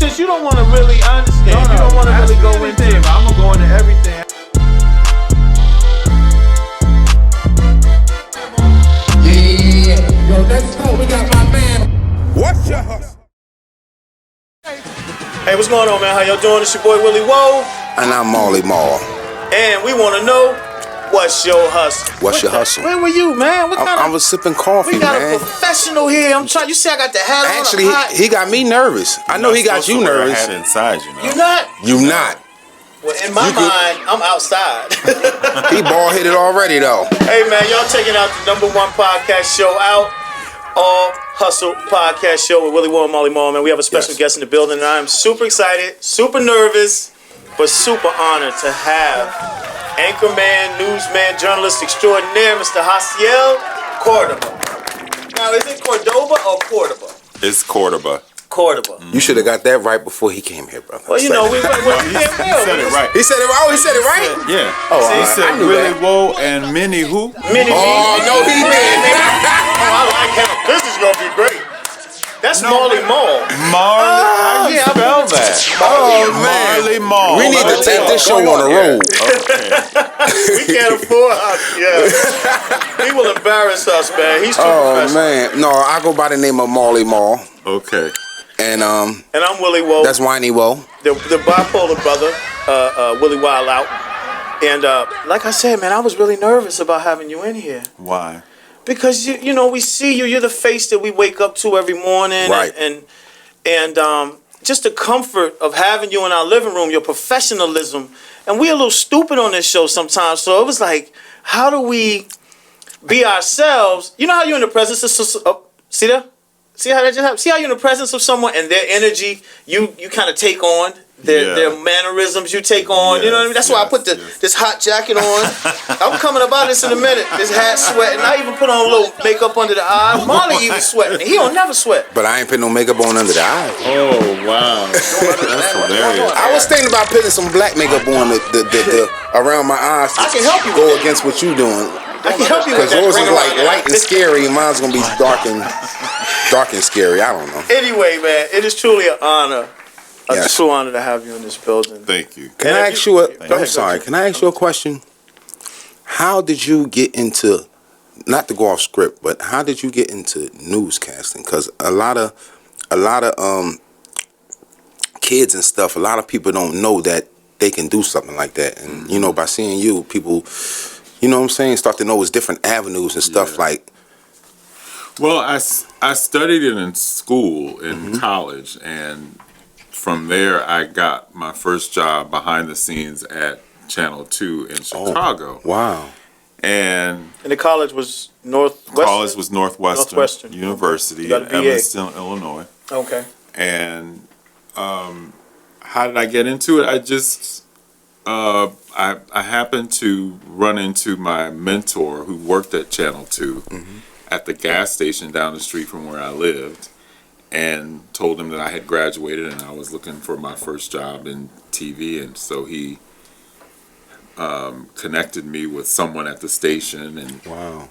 since you don't want to really, I understand. You don't want to really go into it. I'm gonna go into everything. Yeah. Yo, let's go. We got my man. What's your hustle? Hey, what's going on, man? How y'all doing? It's your boy Willy Whoa. And I'm Molly Mall. And we want to know, what's your hustle? What's your hustle? Where were you, man? I was sipping coffee, we got man. a professional here. I'm trying. You see, I got the hat on. Actually, he got me nervous. I know he got you nervous. Hat inside, you know. You're not. You not. Well, in my mind, I'm outside. He bald headed already though. Hey, man, y'all checking out the #1 podcast show out. All Hustle podcast show with Willy Whoa and Molly Mall, man. We have a special guest in the building, and I'm super excited, super nervous, but super honored to have anchorman, newsman, journalist extraordinaire, Mr. Jaciel Cordoba. Now, is it Cordoba or Cordoba? It's Cordoba. Cordoba. You should have got that right before he came here, brother. Well, you know, He said it right. He said it right. Oh, he said it right. Yeah. Oh, he I said knew Willy that. Whoa and Minnie who? Minnie. Oh no, he did. I like him. This is gonna be great. That's Molly Mall. Marley. How you spell that? Oh man, Marley Mall. we need to take this show on the road. We can't afford. He will embarrass us, man. He's too Oh professional. man, no, I go by the name of Molly Mall, Okay. and And I'm Willy Whoa. that's Whiny Woe. the bipolar brother, Willy Wild Out. And like I said, man, I was really nervous about having you in here. Why? Because you know, we see you. You're the face that we wake up to every morning, Right. And just the comfort of having you in our living room, your professionalism, and we're a little stupid on this show sometimes. So it was like, how do we be ourselves? You know how you're in the presence of see that? See how that just happened? See how you're in the presence of someone and their energy, you kind of take on. Their mannerisms you take on, you know what I mean? That's why I put this hot jacket on. I'm coming about this in a minute. This hat sweating. I even put on a little makeup under the eye. Molly even sweating. He don't never sweat. But I ain't put no makeup on under the eye. Oh wow. That's hilarious. I was thinking about putting some black makeup on the around my eyes. I can help you Go with that. against what you doing. I can help you with Because that. yours Bring is it like around. light and scary, and mine's gonna be dark and scary. I don't know. Anyway, man, it is truly an honor. A Yes. true honor to have you in this building. Thank you. Can I ask you I'm sorry. Can I ask you a question? How did you get into, not to go off script, but how did you get into newscasting? Because a lot of kids and stuff, a lot of people don't know that they can do something like that. And you know, by seeing you, people, you know what I'm saying, start to know it's different avenues and stuff like. Well, I studied it in school, in college, and from there I got my first job behind the scenes at Channel 2 in Chicago. Wow. And the college was Northwestern? College was Northwestern University You got a in BA. Evanston, Illinois. Okay. And how did I get into it? I just I happened to run into my mentor who worked at Channel 2 at the gas station down the street from where I lived, and told him that I had graduated and I was looking for my first job in TV. And so he connected me with someone at the station and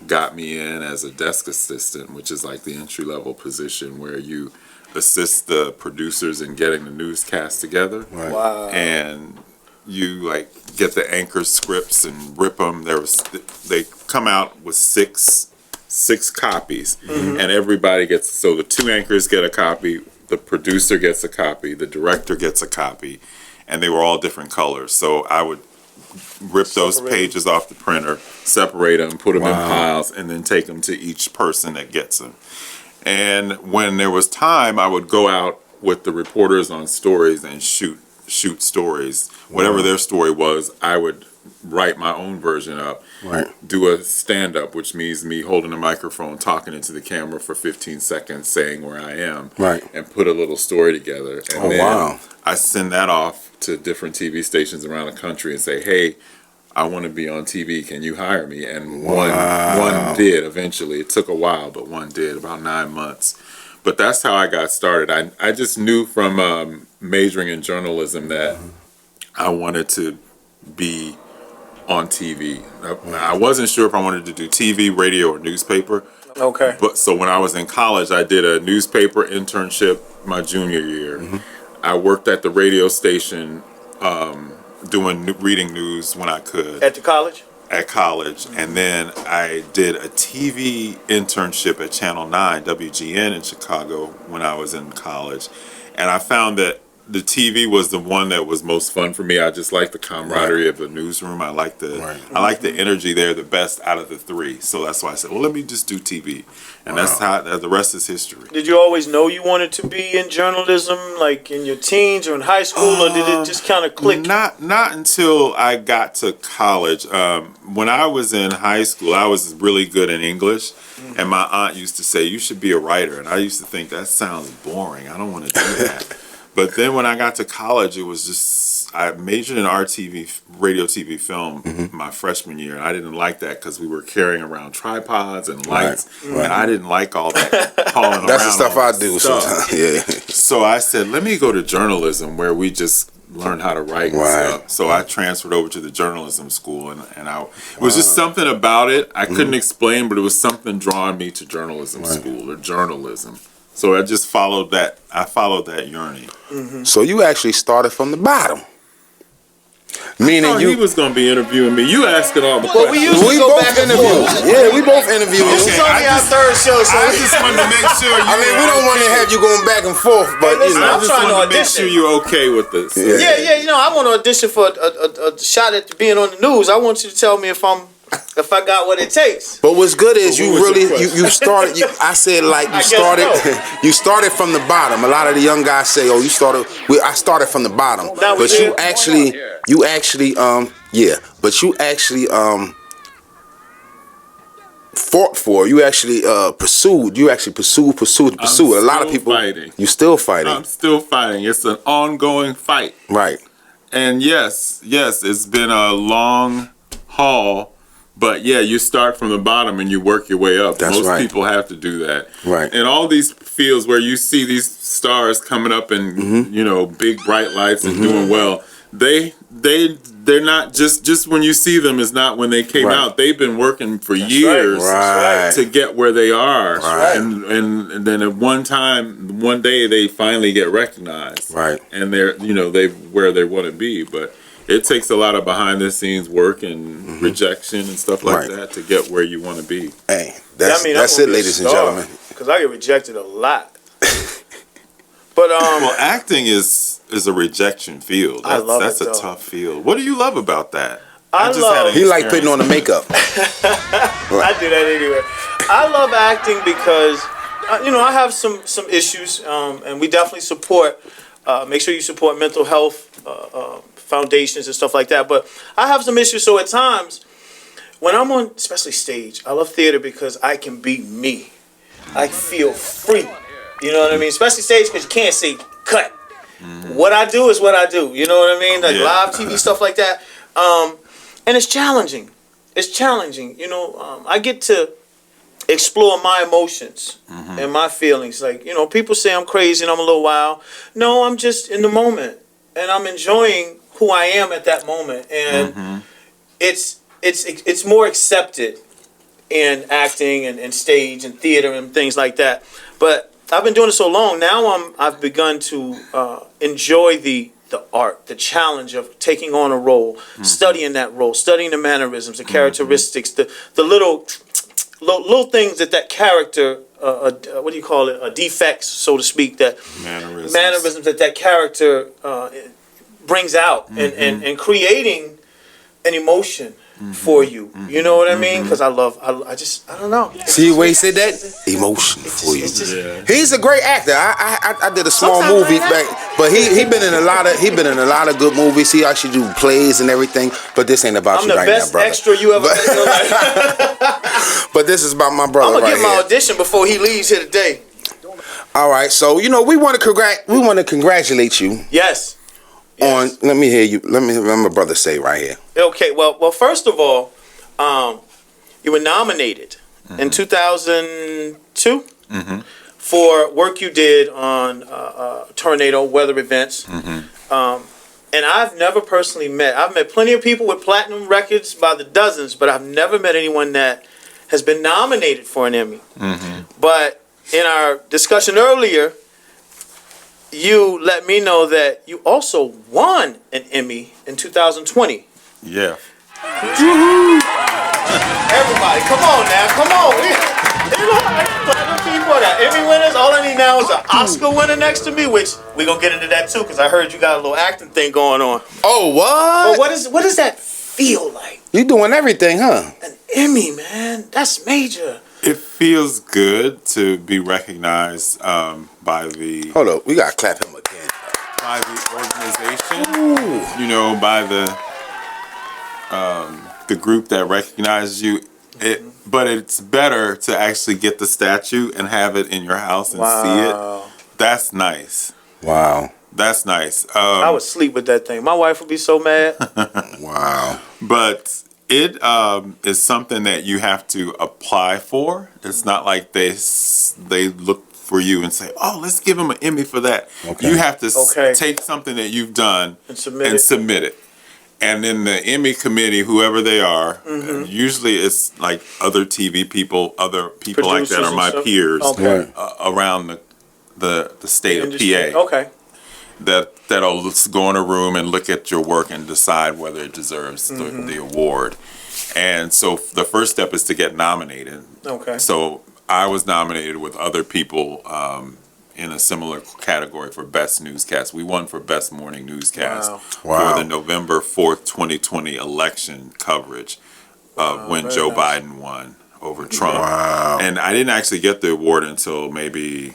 got me in as a desk assistant, which is like the entry-level position where you assist the producers in getting the newscast together. Right. Wow. And you like get the anchor scripts and rip them. They come out with six copies, and everybody gets, so the two anchors get a copy, the producer gets a copy, the director gets a copy, and they were all different colors. So I would rip those pages off the printer, separate them, put them in piles, and then take them to each person that gets them. And when there was time, I would go out with the reporters on stories and shoot stories. Whatever their story was, I would write my own version up. Right. Do a stand-up, which means me holding a microphone, talking into the camera for 15 seconds, saying where I am. Right. And put a little story together. And wow. I send that off to different TV stations around the country and say, hey, I want to be on TV. Can you hire me? And one did eventually. It took a while, but one did, about 9 months. But that's how I got started. I just knew from majoring in journalism that I wanted to be on TV. I wasn't sure if I wanted to do TV, radio, or newspaper. Okay. But so when I was in college, I did a newspaper internship my junior year. I worked at the radio station reading news when I could. At the college? At college. And then I did a TV internship at Channel 9, WGN in Chicago when I was in college. And I found that the TV was the one that was most fun for me. I just like the camaraderie of the newsroom. I like the energy there the best out of the three. So that's why I said, well, let me just do TV. And that's how the rest is history. Did you always know you wanted to be in journalism, like in your teens or in high school, or did it just kind of click? Not until I got to college. When I was in high school, I was really good in English. And my aunt used to say, you should be a writer. And I used to think, that sounds boring. I don't want to do that. But then when I got to college, it was just, I majored in radio, TV, film my freshman year. And I didn't like that because we were carrying around tripods and lights. Right. And I didn't like all that hauling around. That's the stuff I do sometimes. Yeah. So I said, let me go to journalism where we just learn how to write and stuff. So I transferred over to the journalism school. And it was just something about it. I couldn't explain, but it was something drawing me to journalism school or journalism. So I just followed that. I followed that yearning. So you actually started from the bottom. Meaning he was going to be interviewing me. You asking all the questions. We usually go back and forth. Yeah, we both interviewed. This is only our third show, so I just wanted to make sure. We don't want to have you going back and forth, but listen, I I'm just trying wanted to to make sure you're okay with this. Yeah. I want to audition for a shot at being on the news. I want you to tell me if I got what it takes. But what's good is you started. I said you started from the bottom. A lot of the young guys say, "Oh, I started from the bottom." But you actually fought for. You actually pursued. You actually pursued. A lot of people. Fighting. You still fighting. I'm still fighting. It's an ongoing fight. Right. And yes, it's been a long haul. But yeah, you start from the bottom and you work your way up. That's Most people have to do that. Right. And all these fields where you see these stars coming up and big bright lights and doing well, they're not just when you see them is not when they came out. They've been working for years to get where they are. Right. And then at one day they finally get recognized. Right. And they're where they want to be, but it takes a lot of behind the scenes work and rejection and stuff like that to get where you want to be. Hey, that's it, ladies and gentlemen. Because I get rejected a lot. But well, acting is a rejection field. That's a tough field. What do you love about that? He like putting on the makeup. I do that anyway. I love acting because I have some issues, and we definitely support. Make sure you support mental health foundations and stuff like that. But I have some issues, so at times when I'm on, especially stage, I love theater because I can be me. I feel free. You know what I mean? Especially stage because you can't say cut. What I do is what I do. You know what I mean? Like live TV stuff like that. And it's challenging. I get to explore my emotions and my feelings. Like, people say I'm crazy and I'm a little wild. No, I'm just in the moment and I'm enjoying who I am at that moment. And it's more accepted in acting and stage and theater and things like that. But I've been doing it so long now. I've begun to enjoy the art, the challenge of taking on a role, studying that role, studying the mannerisms, the characteristics, the little things that character, what do you call it? Defects, so to speak, that mannerisms that character brings out, and creating an emotion for you. You know what I mean? Because I don't know. See the way he said that? Emotion for you. He's a great actor. I did a small movie back, but he been in a lot of good movies. He actually do plays and everything. But this ain't about you right now, brother. I'm the best extra you ever met in your life. But this is about my brother. I'm gonna get my audition before he leaves here today. All right, so we want to congratulate you. Yes. Let me hear you. Let my brother say right here. Okay. Well. First of all, you were nominated in 2002 for work you did on tornado weather events. And I've never personally met. I've met plenty of people with platinum records by the dozens, but I've never met anyone that has been nominated for an Emmy. But in our discussion earlier, you let me know that you also won an Emmy in 2020. Yeah. Everybody, come on now, come on. Platinum people, I got Emmy winners. All I need now is an Oscar winner next to me, which we're gonna get into that too, because I heard you got a little acting thing going on. Oh, what? But what does that feel like? You doing everything, huh? An Emmy, man. That's major. It feels good to be recognized by the Hold up, we gotta clap him again. organization. You know, by the group that recognizes you. But it's better to actually get the statue and have it in your house and see it. That's nice. Wow. That's nice. I would sleep with that thing. My wife would be so mad. Wow. But it is something that you have to apply for. It's not like they look for you and say, "Oh, let's give them an Emmy for that." Okay. You have to take something that you've done And submit it. And then the Emmy committee, whoever they are, usually it's like other TV people, other people like that are my peers around the state of PA. Okay. That'll go in a room and look at your work and decide whether it deserves the award. And so the first step is to get nominated. Okay. So I was nominated with other people in a similar category for Best Newscast. We won for Best Morning Newscast for the November 4th, 2020 election coverage of when Joe Biden won over Trump. Wow. And I didn't actually get the award until maybe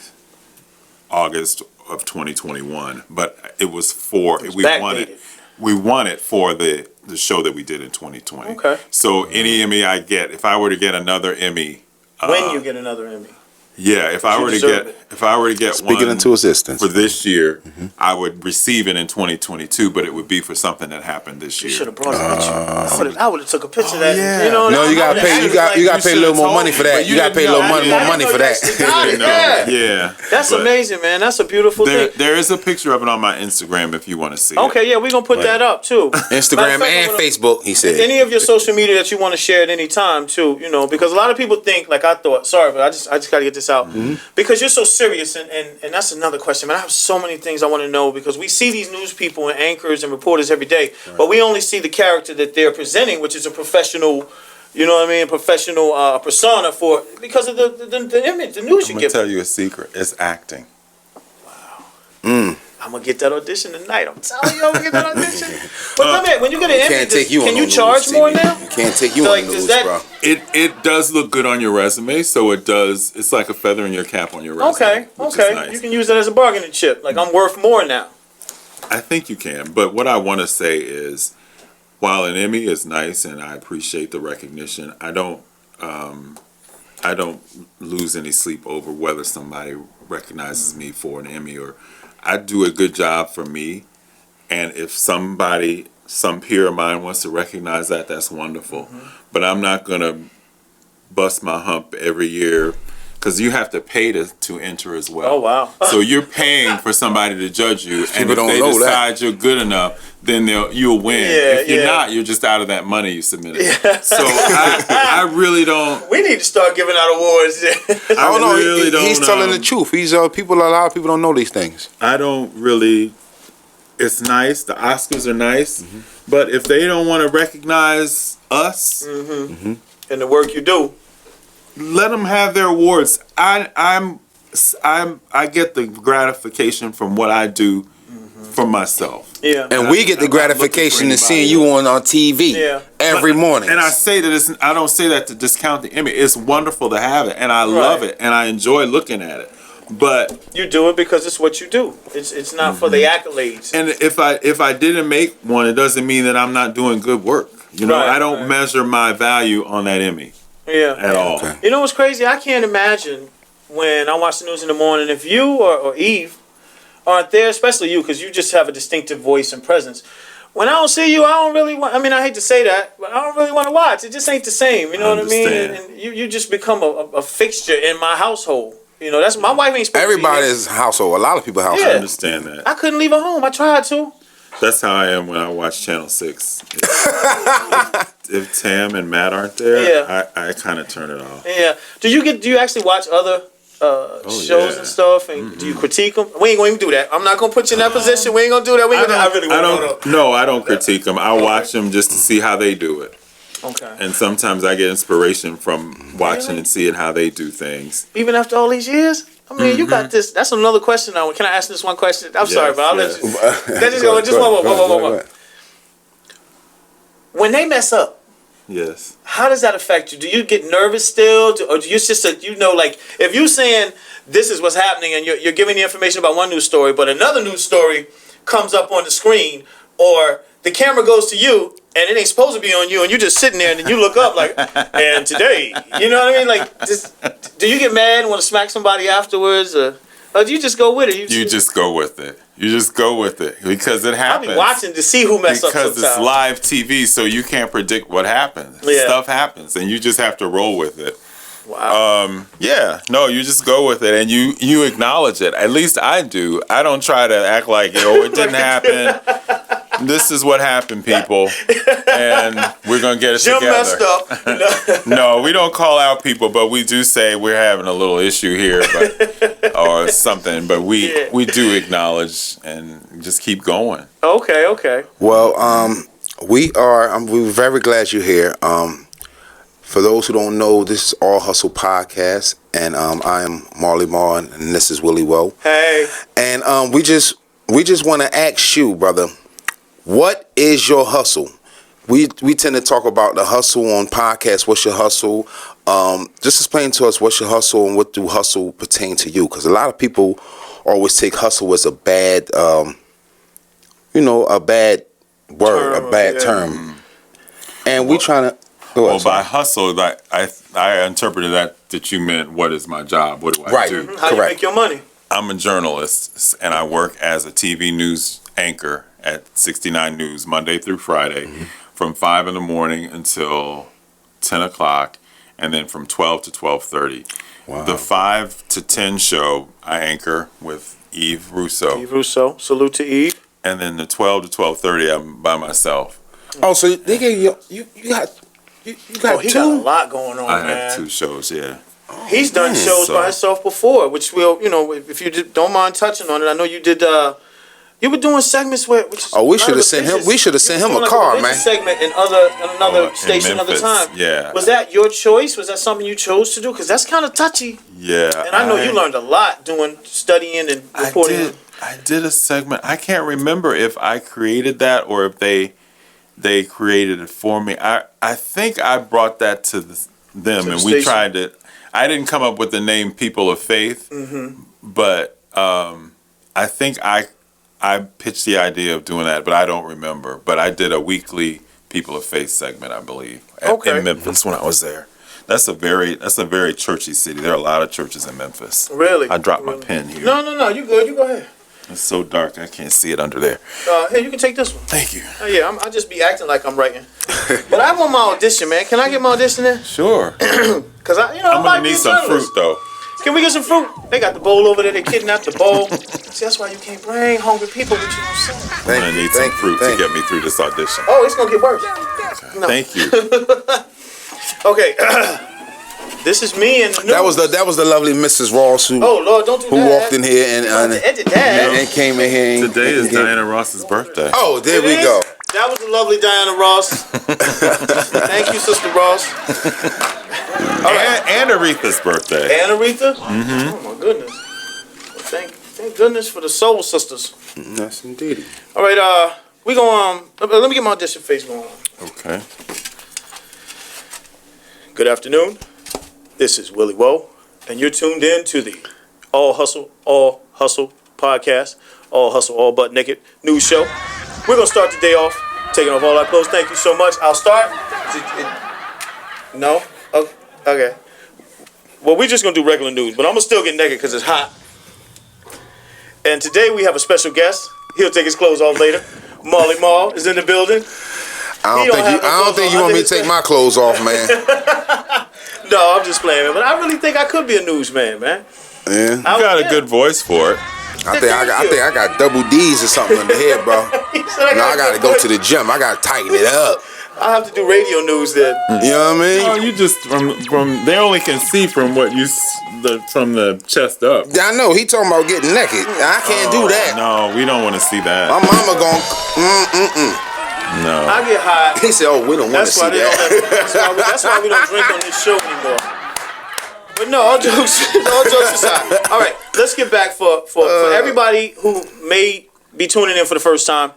August of 2021, but it was we won it for the show that we did in 2020. Okay. So any Emmy I get, if I were to get another Emmy, When you get another Emmy. yeah, if I were to get Speaking one into existence for this year, I would receive it in 2022, but it would be for something that happened this You year. should have brought it with you. I would have took a picture of that. yeah. You know, No, you gotta pay. You got to pay a little more money for that. You got to pay a little more money for that. Yeah, That's but amazing, man. That's a beautiful thing. There is a picture of it on my Instagram if you want to see it. Okay, yeah, we're gonna put that up too. Instagram Matter of fact, and I'm gonna- Facebook. He said. Any of your social media that you want to share at any time too, you know, because a lot of people think like I thought. Sorry, but I just got to get this out because you're so serious, and that's another question, man. I have so many things I want to know because we see these news people and anchors and reporters every day, but we only see the character that they're presenting, which is a professional. You know what I mean? Professional persona for because of the image, the news I'm you gonna give. tell you a secret. It's acting. I'm gonna get that audition tonight. I'm telling you, I'm gonna get that audition. But let me, when you get an Emmy, Can't take you on can no you charge news, more TV. now? You can't take you So, on like, the does news, that- bro. It does look good on your resume, so it does. It's like a feather in your cap on your resume. Okay, which is okay. nice. You can use that as a bargaining chip. Like I'm worth more now. I think you can, but what I want to say is, while an Emmy is nice and I appreciate the recognition, I don't lose any sleep over whether somebody recognizes me for an Emmy or I do a good job for me. And if some peer of mine wants to recognize that, that's wonderful. But I'm not gonna bust my hump every year. Because you have to pay to enter as well. Oh wow! So you're paying for somebody to judge you, and People if don't they know decide you're good enough, then you'll win. Yeah, If you're yeah. not, you're just out of that money you submitted. So I really don't. We need to start giving out awards. I don't know. really don't, He's telling the truth. He's a lot of people don't know these things. I don't really. It's nice. The Oscars are nice, but if they don't want to recognize us, And the work you do. let them have their awards. I get the gratification from what I do for myself. Yeah. And we get the I'm not looking gratification for of seeing anybody you on TV Yeah. every morning. And I say that I don't say that to discount the Emmy. It's wonderful to have it, and I love Right. it, and I enjoy looking at it. But You do it because it's what you do. It's not for the accolades. and if I didn't make one, it doesn't mean that I'm not doing good work. You know, Right, I don't right. measure my value on that Emmy Yeah. at all. Okay. You know what's crazy? I can't imagine when I watch the news in the morning if you or Eve aren't there, especially you, because you just have a distinctive voice and presence. When I don't see you, I don't really want. I mean, I hate to say that, but I don't really want to watch. It just ain't the same. You know what I mean? understand. And you just become a fixture in my household. You know, that's my wife ain't supposed to be here. Everybody's household. A lot of people's household. I Yeah. understand that. I couldn't leave her home. I tried to. That's how I am when I watch Channel 6. If Tam and Matt aren't there, Yeah. I kind of turn it off. Yeah. Do you actually watch other shows and stuff, and do you critique them? We ain't gonna even do that. I'm not gonna put you in that position. We ain't gonna do that. I don't critique them. I watch them just to see how they do it. Okay. And sometimes I get inspiration from watching and seeing how they do things. Even after all these years? I mean, you got this. That's another question now. Can I ask this one question? I'm sorry, but I'll let you. Let's just go. Just one more. When they mess up, yes. How does that affect you? Do you get nervous still? Or do you just, like, if you're saying this is what's happening and you're giving the information about one news story, but another news story comes up on the screen, or the camera goes to you and it ain't supposed to be on you, and you're just sitting there and then you look up like, and today, you know what I mean? Like, do you get mad and want to smack somebody afterwards, or do you just go with it? You just go with it. You just go with it because it happens. I'll be watching to see who mess up sometimes. Because it's live TV, so you can't predict what happens. Yeah. Stuff happens, and you just have to roll with it. Wow. You just go with it, and you acknowledge it. At least I do. I don't try to act like, it didn't happen. This is what happened, people, and we're gonna get it Jim together. Messed up. No, we don't call out people, but we do say we're having a little issue here, or something. But we do acknowledge and just keep going. Okay. Well, we're very glad you're here. For those who don't know, this is All Hustle Podcast, and I am Marley Marr, and this is Willy Woe. Hey. And we just want to ask you, brother, what is your hustle? We tend to talk about the hustle on podcasts. What's your hustle? Just explain to us what's your hustle and what do hustle pertain to you? Because a lot of people always take hustle as a bad, a bad word, term. And we trying to. By hustle, like I interpreted that you meant, what is my job? What do I do? How do you make your money? I'm a journalist, and I work as a TV news anchor at 69 News Monday through Friday, from 5 in the morning until 10 o'clock, and then from 12 to 12:30. Wow. The 5 to 10 show I anchor with Eve Russo. Salute to Eve. And then the 12 to 12:30, I'm by myself. Oh, so they gave you got. He got a lot going on, man. I had 2 shows, yeah. He's done shows by himself before, which we'll, if you don't mind touching on it. I know you did. You were doing segments where. We should have sent him. We should have sent him a car, man. Segment in another station, in another time. Yeah. Was that your choice? Was that something you chose to do? Because that's kind of touchy. Yeah. And I know you learned a lot studying and reporting. I did a segment. I can't remember if I created that or if they created it for me. I think I brought that to them, and we tried to. I didn't come up with the name People of Faith, but I think I pitched the idea of doing that, but I don't remember. But I did a weekly People of Faith segment, I believe, in Memphis when I was there. That's a very churchy city. There are a lot of churches in Memphis. Really? I dropped my pen here. No. You good? You go ahead. It's so dark, I can't see it under there. Here, you can take this one. Thank you. I'll just be acting like I'm writing. But I want my audition, man. Can I get my audition in? Sure. Because I'm gonna need some fruit, though. Can we get some fruit? They got the bowl over there. They kidnapped the bowl. See, that's why you can't bring hungry people with you on set. I'm gonna need some fruit to get me through this audition. Oh, it's gonna get worse. Okay. No. Thank you. Okay. This is me and the news. That was the lovely Mrs. Ross who. Oh Lord, don't do that. Who walked in here and came in here. Today is Diana Ross's birthday. Oh, there we go. That was the lovely Diana Ross. Thank you, Sister Ross. And Aretha's birthday. And Aretha? Oh my goodness. Well, thank goodness for the soul sisters. Yes, indeed. All right, we go let me get my audition face going on. Okay. Good afternoon. This is Willy Woe, and you're tuned in to the All Hustle Podcast, All Hustle, All Butt Naked news show. We're going to start the day off, taking off all our clothes. Thank you so much. I'll start. No? Oh, okay. Well, we're just going to do regular news, but I'm going to still get naked because it's hot. And today we have a special guest. He'll take his clothes off later. Marley Marr is in the building. I don't think you want me to take my clothes off, man. No, I'm just playing, man. But I really think I could be a newsman, man. Yeah. You got a good voice for it. I think I got double D's or something in the head, bro. I got to go to the gym. I got to tighten it up. I have to do radio news then. You know what I mean? Oh, you just from they only can see from what from the chest up. I know he talking about getting naked. I can't do that. No, we don't want to see that. My mama gon' No. I get high. He said, "Oh, we don't want to That's see why they that." don't. That's why we don't drink on this show anymore. But no, all jokes aside. All right, let's get back for everybody who may be tuning in for the first time.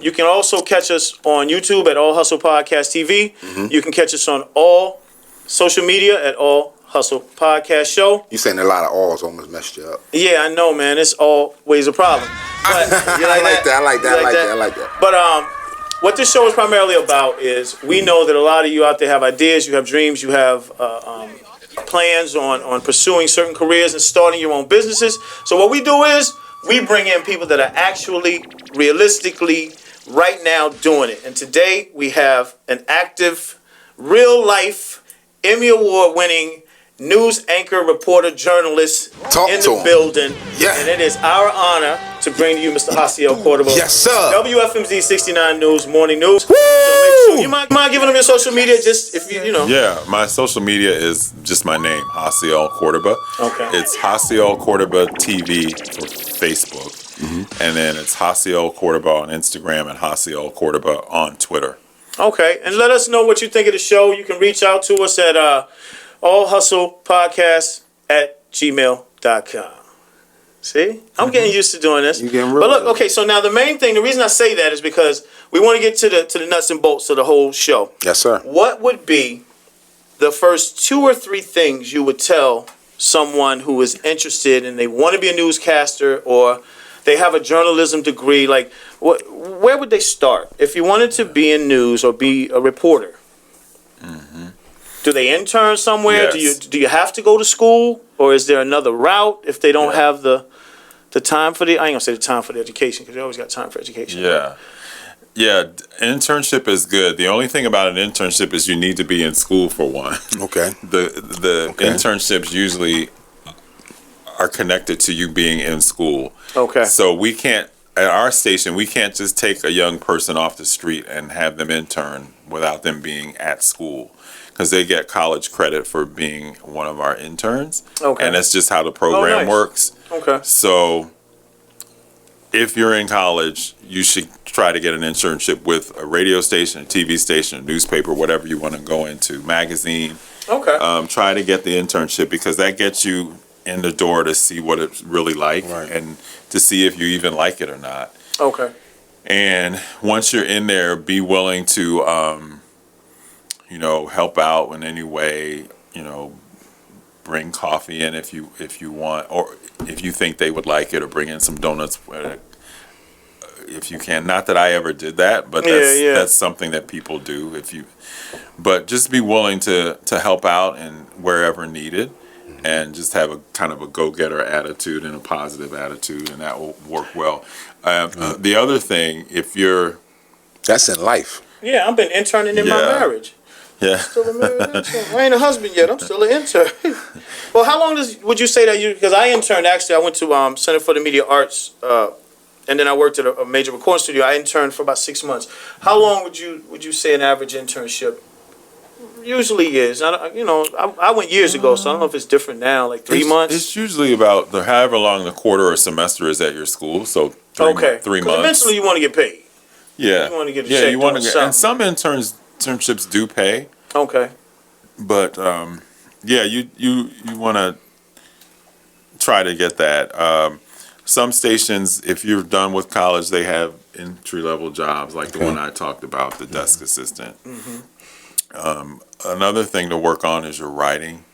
You can also catch us on YouTube at All Hustle Podcast TV. Mm-hmm. You can catch us on all social media at All Hustle Podcast Show. You saying a lot of alls almost messed you up. Yeah, I know, man. It's always a problem. But you I like that. But what this show is primarily about is we know that a lot of you out there have ideas, you have dreams, you have plans on pursuing certain careers and starting your own businesses. So what we do is we bring in people that are actually, realistically, right now doing it. And today we have an active, real-life, Emmy Award-winning news anchor, reporter, journalist in the building. Yeah. And it is our honor to bring to you Mr. Jaciel Cordoba. Yes, sir. WFMZ 69 News, Morning News. Woo! So make sure, you mind giving them your social media, just if you know. Yeah, my social media is just my name, Jaciel Cordoba. Okay. It's Jaciel Cordoba TV for Facebook. Mm-hmm. And then it's Jaciel Cordoba on Instagram and Jaciel Cordoba on Twitter. Okay, and let us know what you think of the show. You can reach out to us at allhustlepodcast@gmail.com. See? I'm getting used to doing this. You getting real But look, good. okay, so now the main thing, the reason I say that is because we want to get to the nuts and bolts of the whole show. Yes, sir. What would be the first 2 or 3 things you would tell someone who is interested and they want to be a newscaster or they have a journalism degree? Like, where would they start if you wanted to be in news or be a reporter? Mm-hmm. Do they intern somewhere? Yes. Do you have to go to school, or is there another route if they don't have the time for the? I ain't gonna say the time for the education because you always got time for education. Yeah. Yeah, internship is good. The only thing about an internship is you need to be in school for one. Okay. The internships usually are connected to you being in school. Okay. So we can't, at our station, we can't just take a young person off the street and have them intern without them being at school. Because they get college credit for being one of our interns. Okay. And that's just how the program nice. works. Okay. So if you're in college, you should try to get an internship with a radio station, a TV station, a newspaper, whatever you want to go into, magazine. Okay. Try to get the internship because that gets you in the door to see what it's really like and to see if you even like it or not. Okay. And once you're in there, be willing to, help out in any way, bring coffee in if you want, or if you think they would like it, or bring in some donuts if you can. Not that I ever did that, but that's something that people do. But just be willing to help out and wherever needed, and just have a kind of a go-getter attitude and a positive attitude, and that will work well. The other thing, That's in life. Yeah, I've been interning in my marriage. Yeah. Still a married intern. I ain't a husband yet. I'm still an intern. Well, how long would you say that because I interned, actually, I went to Center for the Media Arts, and then I worked at a major recording studio. I interned for about 6 months. How long would you say an average internship usually is? I went years ago, so I don't know if it's different now, like 3 months. It's usually about however long the quarter or semester is at your school, so 3 months. Eventually you want to get paid. Yeah. You want to get a check doing something. And some internships do pay. Okay. But you want to try to get that. Some stations, if you're done with college, they have entry-level jobs like the one I talked about, the desk assistant. Mm-hmm. Another thing to work on is your writing.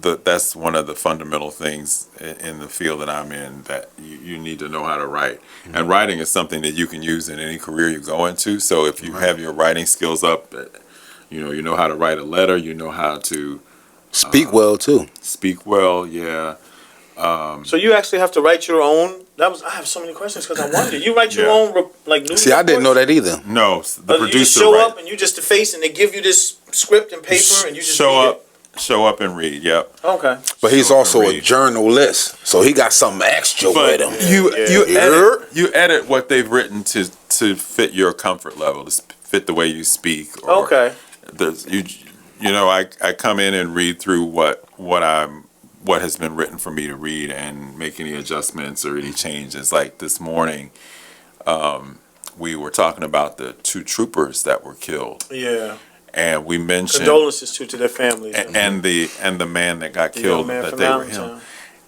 That's one of the fundamental things in the field that I'm in, that you need to know how to write. Mm-hmm. And writing is something that you can use in any career you go into. So if you have your writing skills up, you know how to write a letter, you know how to speak well too. Speak well, yeah. So you actually have to write your own. I have so many questions because I wonder. You write your own news. See, I didn't know that either. No, the producer. You just show up and you just the face, and they give you this script and paper, and you just show up and read. Yep. Okay. But he's also a journalist, so he got something extra with him. You edit what they've written to fit your comfort level, to fit the way you speak. Or Okay. There's you know, I come in and read through what has been written for me to read and make any adjustments or any changes. Like this morning, we were talking about the 2 troopers that were killed. Yeah. And we mentioned Condolences to their families. and the man that got The killed, young man that from they were Allentown. him.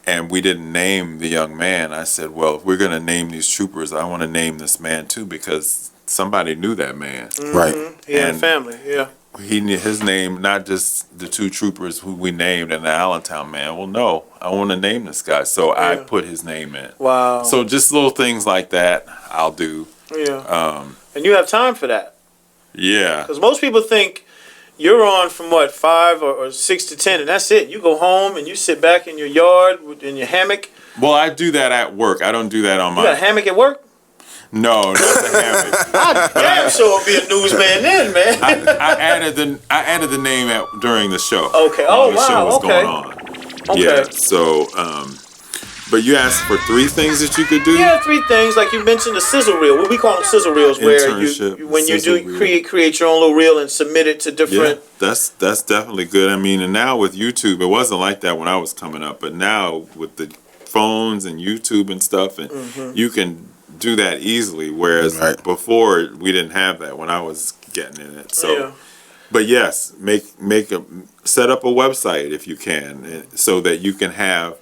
And we didn't name the young man. I said, well, if we're going to name these troopers, I want to name this man too, because somebody knew that man. Right. He had a And- family. Yeah. He knew his name, not just the 2 troopers who we named and the Allentown man. Well, no, I want to name this guy. So I Yeah. put his name in. Wow. So just little things like that I'll do. Yeah. And you have time for that. Yeah. Because most people think you're on from what, 5 or 6 to 10, and that's it. You go home and you sit back in your yard in your hammock. Well, I do that at work. I don't do that on You got a my. hammock at work? No, not the hammock. Damn sure be a newsman then, man. I added the name during the show. Okay. While Oh, the show wow. was Okay. going on. Okay. Yeah. So, but you asked for 3 things that you could do. Yeah, 3 things like you mentioned the sizzle reel. We call them sizzle reels, where Internship, you when you sizzle do reel. create your own little reel and submit it to different. Yeah, that's definitely good. I mean, and now with YouTube, it wasn't like that when I was coming up, but now with the phones and YouTube and stuff, and you can do that easily. Whereas Right. before we didn't have that when I was getting in it. So, Yeah. but yes, set up a website if you can, so that you can have.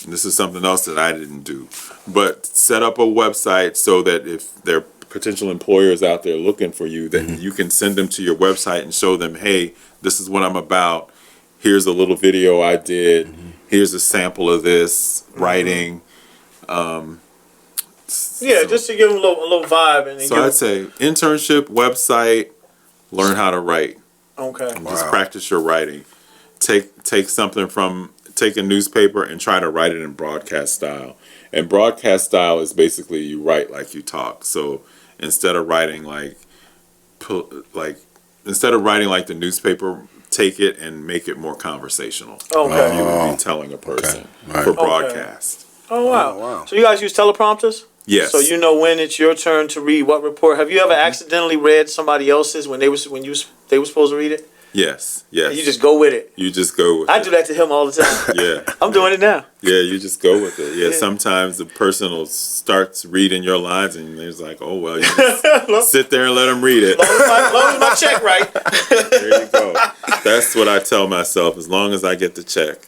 This is something else that I didn't do, but set up a website so that if there are potential employers out there looking for you, that you can send them to your website and show them, hey, this is what I'm about. Here's a little video I did. Here's a sample of this writing. Yeah, just to give them a little vibe and then So give I'd say internship, website, learn how to write. okay. Just practice your writing. Take a newspaper and try to write it in broadcast style. And broadcast style is basically you write like you talk. So instead of writing like the newspaper, take it and make it more conversational. Okay. You would be telling a person Right. for broadcast. Oh wow. Oh, wow. So you guys use teleprompters? Yes. So you know when it's your turn to read what report. Have you ever accidentally read somebody else's when they were supposed to read it? Yes. Yes. And you just go with it. You just go with I it. do that to him all the time. Yeah. I'm doing it now. Yeah, you just go with it. Yeah, Yeah. sometimes the person will start reading your lines and it's like, oh, well, you just sit there and let them read it. As long as my check right. There you go. That's what I tell myself, as long as I get the check.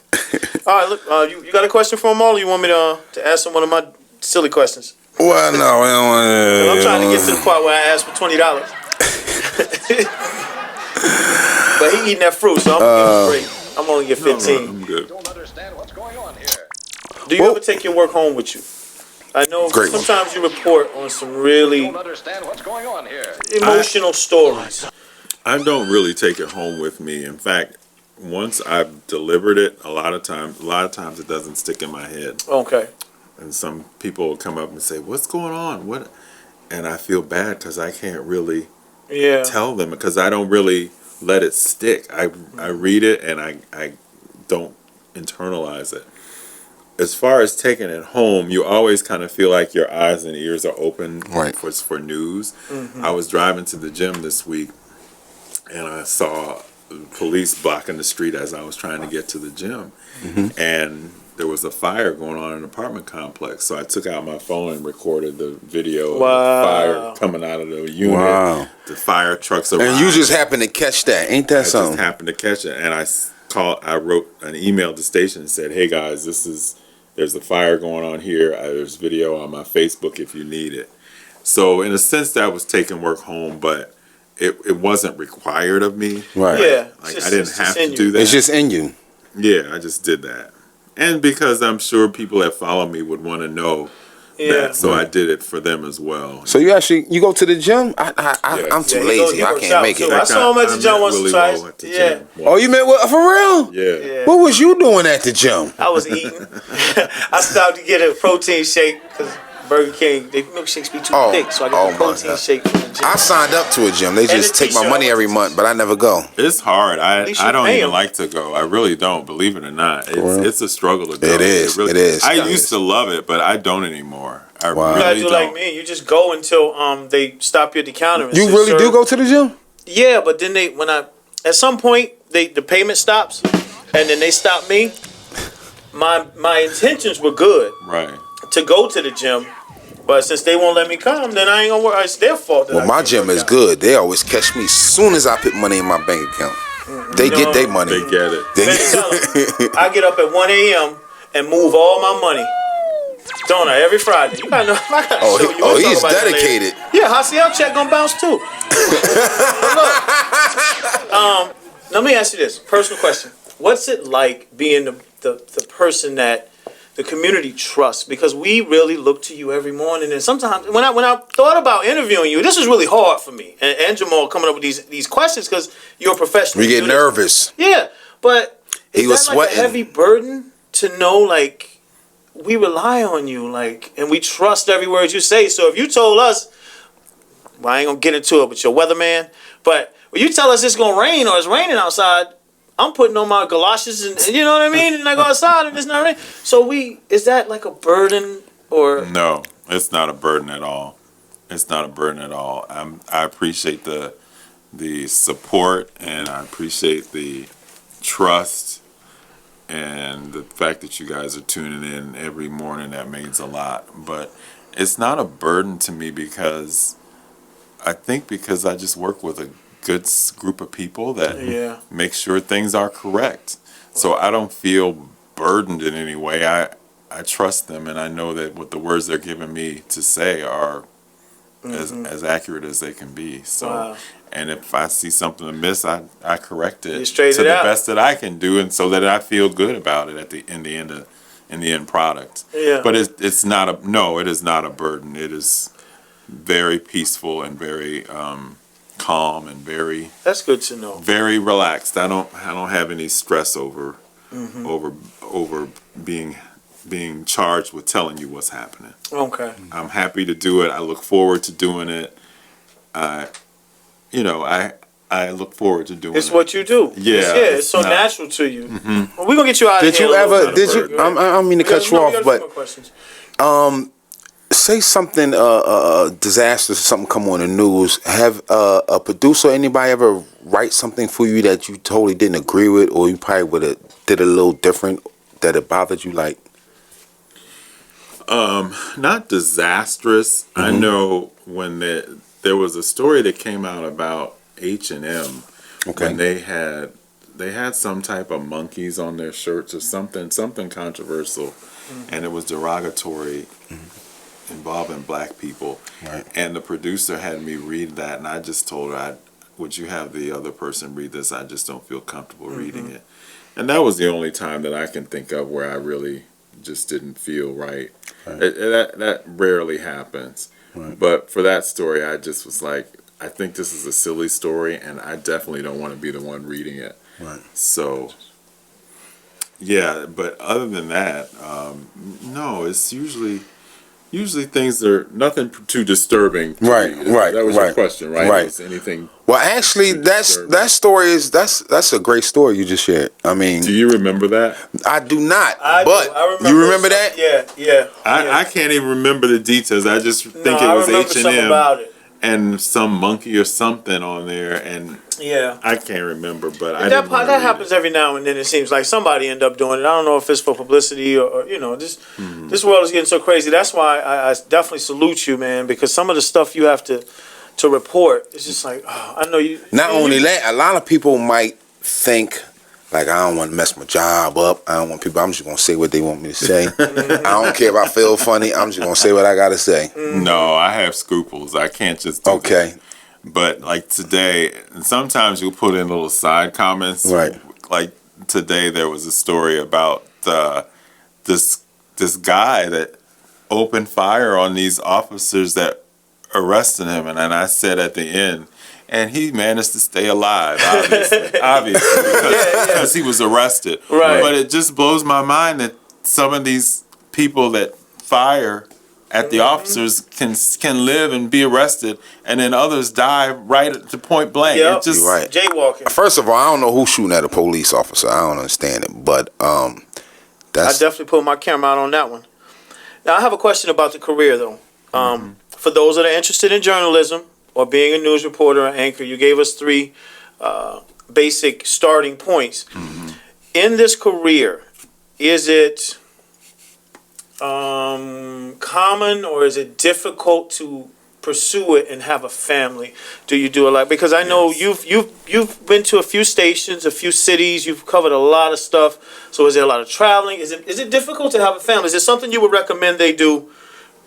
All right, look, you got a question for them all, or you want me to ask them one of my silly questions? Well, no, we don't want to. I'm trying to get to the part where I ask for $20. But he eating that fruit, so I'm gonna give him free. I'm only get 15. I'm good. Don't understand what's going on here. Do you Well- ever take your work home with you? I know Great. sometimes you report on some really Don't understand what's going on here. emotional stories. I don't really take it home with me. In fact, once I've delivered it, a lot of times it doesn't stick in my head. Okay. And some people will come up and say, what's going on? What? And I feel bad because I can't really Yeah. tell them, because I don't really let it stick. I read it and I don't internalize it. As far as taking it home, you always kind of feel like your eyes and ears are open Right. for news. I was driving to the gym this week and I saw police blocking the street as I was trying to get to the gym. And there was a fire going on in an apartment complex. So I took out my phone and recorded the video Wow. of the fire coming out of the unit. Wow. The fire trucks arrived. And you just happened to catch that. Ain't that I just something? happened to catch it, and I wrote an email to the station and said, "Hey guys, there's a fire going on here. There's video on my Facebook if you need it." So in a sense, that was taking work home, but it wasn't required of me. Right. Yeah. Like I didn't have to do that. It's just in you. Yeah, I just did that, and because I'm sure people that follow me would want to know Yeah. that, so I did it for them as well. So you go to the gym? I'm too Yeah, he lazy. he I works can't out, make too. it. I saw him at the I gym met once or Willy twice. at the Yeah. gym. Oh, you met what, for real? Yeah. Yeah. What was you doing at the gym? I was eating. I stopped to get a protein shake because Burger King, their milkshakes be too Oh. thick, so I Oh, got a my protein God. shake from the gym. I signed up to a gym. They just a take my t-shirt. money every month, but I never go. It's hard. least you I don't pay even 'em. like to go. I really don't, believe it or not. real? It's a struggle to go. It is. It is. I It used is. to love it, but I don't anymore. I Wow. You gotta really do don't. like me. You just go until they stop you at the counter. And You say, really "Sir." do go to the gym? Yeah, but then at some point the payment stops, and then they stop me. My intentions were good Right. to go to the gym, but since they won't let me come, then I ain't gonna work. It's their fault. That Well, I my can't gym work is out. good. They always catch me as soon as I put money in my bank account. They get their money. They get it. They- Man, tell 'em, I get up at 1 a.m. and move all my money. Don't I? Every Friday. You gotta know. I gotta Oh, show he- you. oh, We'll talk he's about that later. dedicated. Yeah, Jaciel check gonna bounce too. But look, let me ask you this personal question: what's it like being the person that the community trusts? Because we really look to you every morning, and sometimes when I thought about interviewing you, this was really hard for me and Jamal coming up with these questions because you're a professional. We get You do this. nervous. Yeah, but is He was that like a sweating. heavy burden to know like we rely on you, like, and we trust every word you say. So if you told us, well, I ain't gonna get into it with your weatherman, but when you tell us it's gonna rain or it's raining outside, I'm putting on my galoshes and you know what I mean, and I go outside and it's not raining. So is that like a burden or? No, it's not a burden at all. It's not a burden at all. I appreciate the support, and I appreciate the trust, and the fact that you guys are tuning in every morning. That means a lot. But it's not a burden to me because I just work with a good group of people that Yeah. make sure things are correct. So I don't feel burdened in any way. I trust them, and I know that what the words they're giving me to say are as accurate as they can be. So, Wow. and if I see something amiss, I correct it You straighten to it the out. best that I can do, and so that I feel good about it in the end product. Yeah. But it is not a burden. It is very peaceful and very calm and very That's good to know. very relaxed. I don't have any stress over being charged with telling you what's happening. Okay. I'm happy to do it. I look forward to doing it. I look forward to doing It's it. what you do. Yeah, It's it's so not- natural to you. Well, we're gonna get you out of Did here. you in a little ever? bit. Did you? Go ahead. I don't mean to cut you No, we off, got a few but more questions. say something disastrous, something come on the news. Have a producer, anybody ever write something for you that you totally didn't agree with, or you probably would have did it a little different that it bothered you? Like, Not disastrous. I know when there was a story that came out about H&M okay, when they had some type of monkeys on their shirts or something controversial, and it was derogatory involving black people. Right. And the producer had me read that, and I just told her, would you have the other person read this? I just don't feel comfortable reading it. And that was the only time that I can think of where I really just didn't feel right. That rarely happens. Right. But for that story, I just was like, I think this is a silly story, and I definitely don't want to be the one reading it. right. So, yeah, but other than that, no, it's usually things that are nothing too disturbing. To Right, me. right, That was right, your question, right? right. Is anything? Well, actually, that story is that's a great story you just shared. I mean, Do you remember that? I do not, I but you remember that? Yeah. I can't even remember the details. I just think I it was remember something H&M about it. and some monkey or something on there, and Yeah. I can't remember. But I That didn't wanna that read happens it. every now and then. It seems like somebody end up doing it. I don't know if it's for publicity or this world is getting so crazy. That's why I definitely salute you, man, because some of the stuff you have to report, it's just like, oh, I know you. Not only that, a lot of people might think, like, I don't want to mess my job up. I don't want people. I'm just gonna say what they want me to say. I don't care if I feel funny. I'm just gonna say what I gotta say. No, I have scruples. I can't just do Okay. that. But like today, and sometimes you'll put in little side comments. Right. Like today, there was a story about this guy that opened fire on these officers that arrested him, and I said at the end, and he managed to stay alive, obviously, because he was arrested. Right. But it just blows my mind that some of these people that fire at the officers can live and be arrested, and then others die right at the point blank. Yep. It just You're right. Jaywalking. First of all, I don't know who's shooting at a police officer. I don't understand it, but I that's definitely put my camera out on that one. Now, I have a question about the career, though. For those that are interested in journalism or being a news reporter or anchor, you gave us 3 basic starting points. In this career, is it common or is it difficult to pursue it and have a family? Do you do a lot? Because I know you've been to a few stations, a few cities. You've covered a lot of stuff. So is there a lot of traveling? Is it difficult to have a family? Is it something you would recommend they do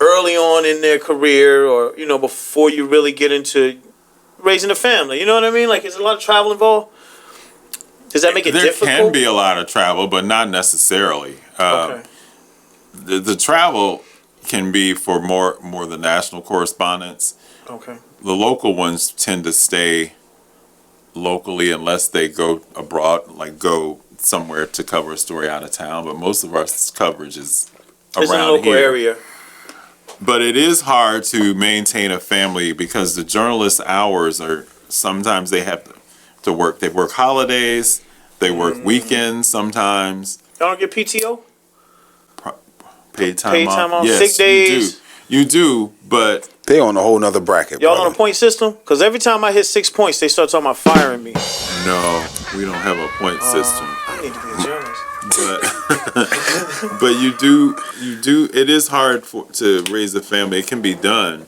early on in their career, or before you really get into raising a family? You know what I mean? Like, is a lot of travel involved? Does that make it difficult? There can be a lot of travel, but not necessarily. Okay. The travel can be for more the national correspondents. Okay. The local ones tend to stay locally unless they go abroad, like go somewhere to cover a story out of town. But most of our coverage is around It's in the local here. area. But it is hard to maintain a family because the journalists' hours are sometimes they have to work. They work holidays, they work weekends sometimes. Y'all don't get PTO? Paid time Paid off. time off, Yes, sick days. You do, but They on a whole nother bracket, Y'all brother. on a point system? Because every time I hit 6 points, they start talking about firing me. no, we don't have a point system. I need to be a journalist. But you do. It is hard to raise a family. It can be done,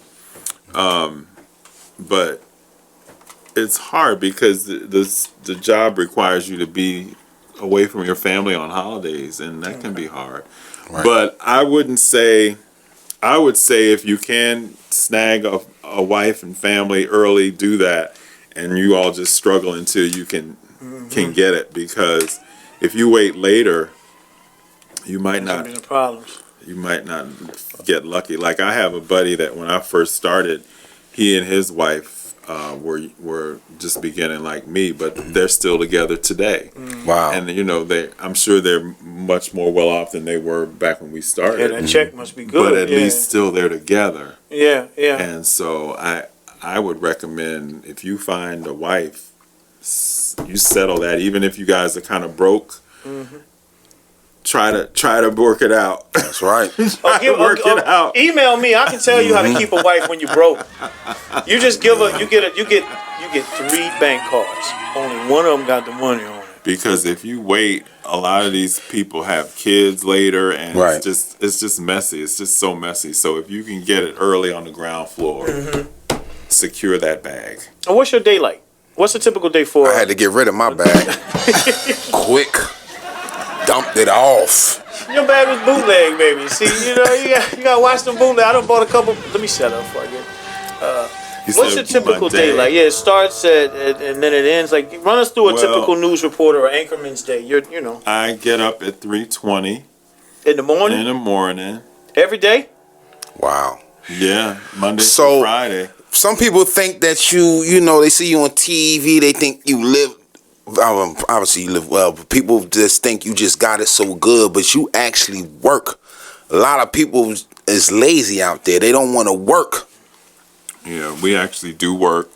but it's hard because the job requires you to be away from your family on holidays, and that can be hard. Right. But I would say if you can snag a wife and family early, do that, and you all just struggle until you can get it, because if you wait later, you might not. There's problems. You might not get lucky. Like, I have a buddy that when I first started, he and his wife were just beginning like me, but they're still together today. Wow. And I'm sure they're much more well off than they were back when we started. Yeah, that check must be good. But at least still they're together. Yeah, yeah. And so I would recommend, if you find a wife, you settle that. Even if you guys are kind of broke, try to work it out. That's right. Work it out. Email me. I can tell you how to keep a wife when you're broke. You just you get 3 bank cards. Only one of them got the money on it. Because if you wait, a lot of these people have kids later, and Right. it's just messy. It's just so messy. So if you can get it early on the ground floor, secure that bag. And what's your day like? What's a typical day for? I had to get rid of my bag. Quick. Dumped it off. Your bag was bootleg, baby. See, you got to watch them bootleg. I done bought a couple. Let me shut up before I get. What's your typical day like? Yeah, it starts and then it ends. Like, run us through a typical news reporter or anchorman's day. I get up at 3:20 in the morning. in the morning. Every day. Wow. Yeah, Monday So- to Friday. Some people think that they see you on TV, they think you live, obviously you live well, but people just think you just got it so good, but you actually work. A lot of people is lazy out there. They don't want to work. Yeah, we actually do work,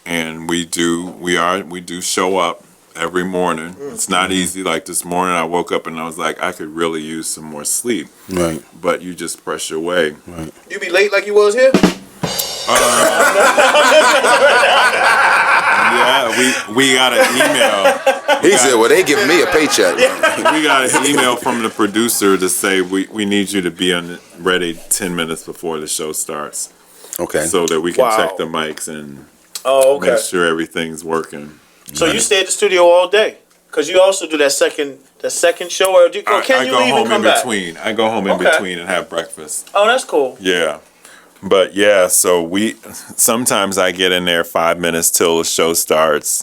and we do show up every morning. It's not easy. Like this morning, I woke up and I was like, I could really use some more sleep. Right. But you just press your way. Right. You be late like you was here. Yeah, we got an email. He said, well, they giving me a paycheck. We got an email from the producer to say we need you to be ready 10 minutes before the show starts, Okay. so that we can Wow. check the mics and Oh, okay. make sure everything's working. So you stay at the studio all day, cause you also do that second show, or can I you go leave and home come in back? between. I go home in Okay. between and have breakfast. Oh, that's cool. Yeah. But yeah, so sometimes I get in there 5 minutes till the show starts,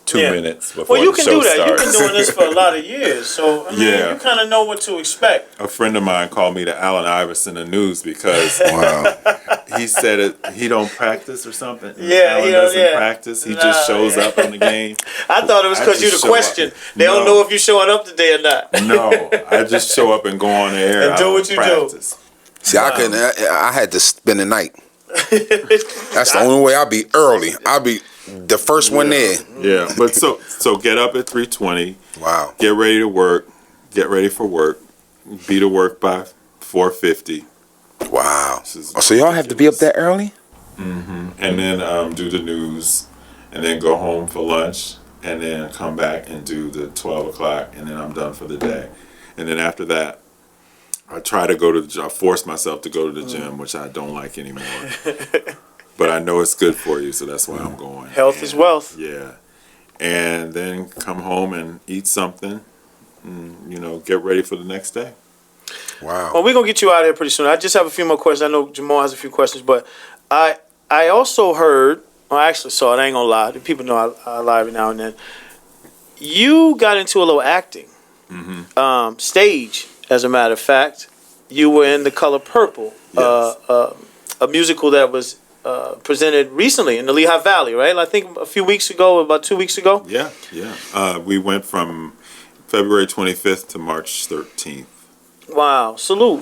2 Yeah. minutes before Well, you the can show do that. starts. You've been doing this for a lot of years, so I mean, Yeah. you kind of know what to expect. A friend of mine called me the Allen Iverson of news because Wow. he said he don't practice or something. Yeah, Allen he doesn't don't- yeah. practice. He Nah, just shows yeah. up on the game. I thought it was I because you just the show up. question. They don't No. know if you're showing up today or not. No, I just show up and go on the air. And do I don't what you do. practice. See, I couldn't. I had to spend the night. That's the only way I'll be early. I'll be the first one there. Yeah, but so get up at 3:20. Wow. Get ready to work. Get ready for work. Be to work by 4:50. Wow. is So y'all have to be up that early? and then do the news, and then go home for lunch, and then come back and do the 12 o'clock, and then I'm done for the day. And then after that, I try to go to the gym. I force myself to go to the gym, which I don't like anymore. But I know it's good for you, so that's why I'm going. Health is wealth. Yeah. And then come home and eat something, and, get ready for the next day. Wow. Well, we're going to get you out of here pretty soon. I just have a few more questions. I know Jamal has a few questions, but I also heard, I actually saw it, I ain't going to lie. People know I lie every now and then. You got into a little acting. Stage, as a matter of fact. You were in The Color Purple, Yes. a musical that was presented recently in the Lehigh Valley, right? I think a few weeks ago, about 2 weeks ago. Yeah. We went from February 25th to March 13th. Wow! Salute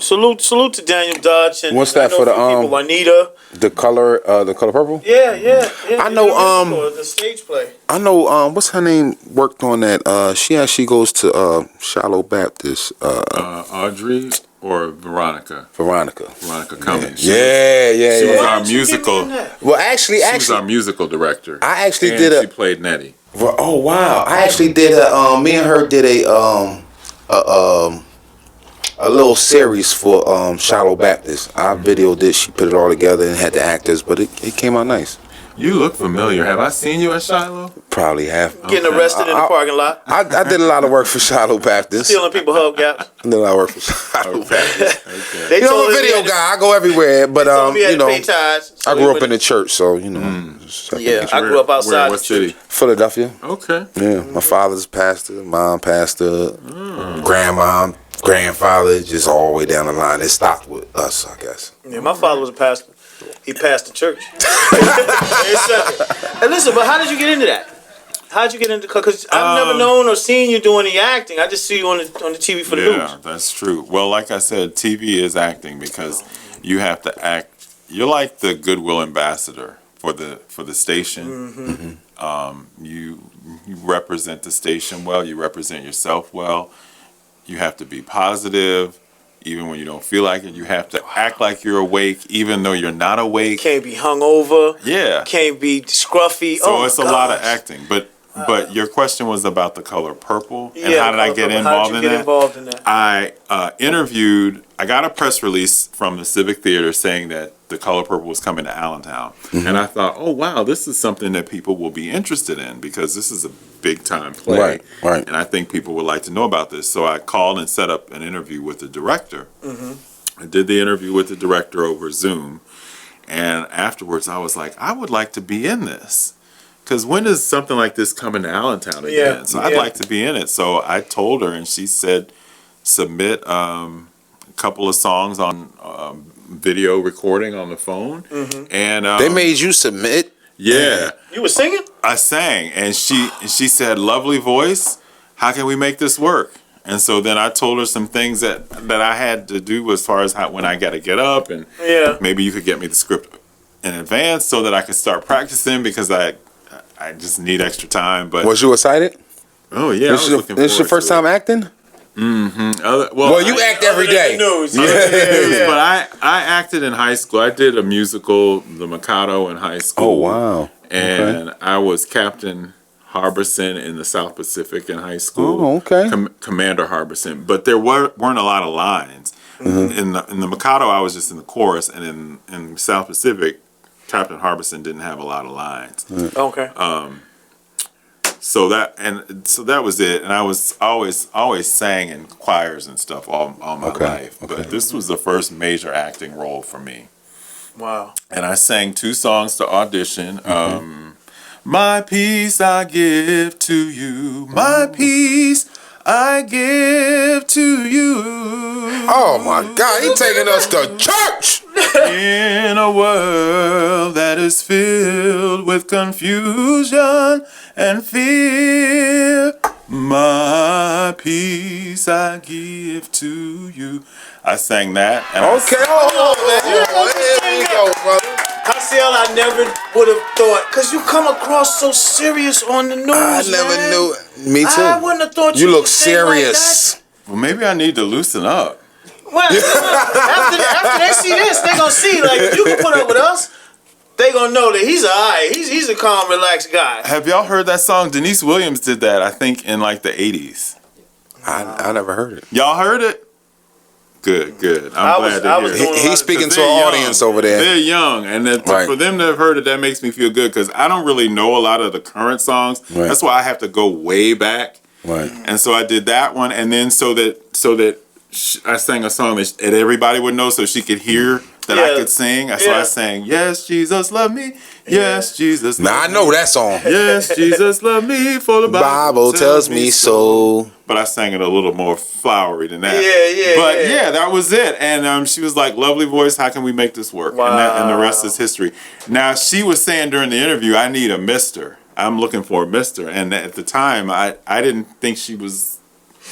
to Daniel Dutch and What's that I know for the, a few people, Juanita? The color purple? Yeah. I know, the stage play. I know, what's her name worked on that? She actually goes to Shallow Baptist. Audrey or Veronica? Veronica. Veronica Cummings. Yeah. She was Why our didn't you get me musical. in that? Well, actually, She was our musical director. I actually and did she played Nettie. Oh wow! I actually did me and her did a little series for Shallow Baptist. I videoed it. She put it all together and had the actors, but it came out nice. You look familiar. Have I seen you at Shiloh? Probably have. Getting arrested in the parking lot, I did a lot of work for Shiloh Baptist. stealing people hubcaps. I did a lot of work for Shiloh Baptist. Okay. They You know, told I'm a us we video had to- guy. I go everywhere, but told me we had you to know, pay tithes, so I we grew up went- in the church, so you know. Yeah, I grew up outside What the city? Philadelphia. Okay. Yeah, my father's pastor, mom pastor, grandma, grandfather, just all the way down the line. It stopped with us, I guess. Yeah, my father was a pastor. He passed the church. Hey, listen, but how did you get into that? How did you get into? Because I've never known or seen you doing any acting. I just see you on the TV for the Yeah, news. that's true. Well, like I said, TV is acting because you have to act. You're like the goodwill ambassador for the station. You represent the station well. You represent yourself well. You have to be positive, even when you don't feel like it. You have to act like you're awake, even though you're not awake. Can't be hungover. Yeah. Can't be scruffy. So oh it's my a lot of gosh. acting. But your question was about The Color Purple and Yeah, how did I get involved in that? involved in that? I I got a press release from the Civic Theater saying that The Color Purple was coming to Allentown. And I thought, oh, wow, this is something that people will be interested in because this is a big time play. Right. And I think people would like to know about this. So I called and set up an interview with the director. I did the interview with the director over Zoom. And afterwards, I was like, I would like to be in this. Because when does something like this come into Allentown again? Yeah, So I'd yeah. like to be in it. So I told her, and she said, submit a couple of songs on video recording on the phone. And They made you submit. yeah, You were singing? I sang, and she said, lovely voice. How can we make this work? And so then I told her some things that I had to do as far as when I got to get up, and Yeah. maybe you could get me the script in advance so that I could start practicing because I just need extra time. But Was you excited? oh yeah, I was looking This your forward first to time it. acting? Well, You act every day. News. But I acted in high school. I did a musical, The Mikado, in high school. Oh wow. And I was Captain Harbison in the South Pacific in high school. Oh, okay. Commander Harbison. But there weren't a lot of lines. In the Mikado, I was just in the chorus, and in South Pacific, Captain Harbison didn't have a lot of lines. Okay. So that was it. And I was always sang in choirs and stuff all my life. But this was the first major acting role for me. Wow. And I sang 2 songs to audition. My peace I give to you. My peace I give to you. Oh my God, he taking us to church. In a world that is filled with confusion and fear, my peace I give to you. I sang that. And Okay, there we go, brother. Jaciel, I never would have thought, because you come across so serious on the news. I never man. knew. Me too. I wouldn't have thought You look would sing like serious. well, maybe I need to loosen up. Well, after they see this, they gonna see like if you can put up with us, they gonna know that he's alright. He's a calm, relaxed guy. Have y'all heard that song? Denise Williams did that, I think, in like the 80s. I never heard it. Y'all heard it? Good. I'm glad to hear it. He's speaking to They're an young. audience over there. They're young, and for them to have heard it, that makes me feel good because I don't really know a lot of the current songs. Right. That's why I have to go way back. Right. And so I did that one, and then so that I sang a song that everybody would know, so she could hear that I could sing. So I sang, "Yes, Jesus, love me. Yes, Jesus." Love Now I me. know that song. Yes, Jesus, love me. For the Bible tells me so. But I sang it a little more flowery than that. Yeah. But yeah, that was it. And she was like, "Lovely voice. How can we make this work?" Wow. And the rest is history. Now she was saying during the interview, "I need a Mister. I'm looking for a Mister." And at the time, I didn't think she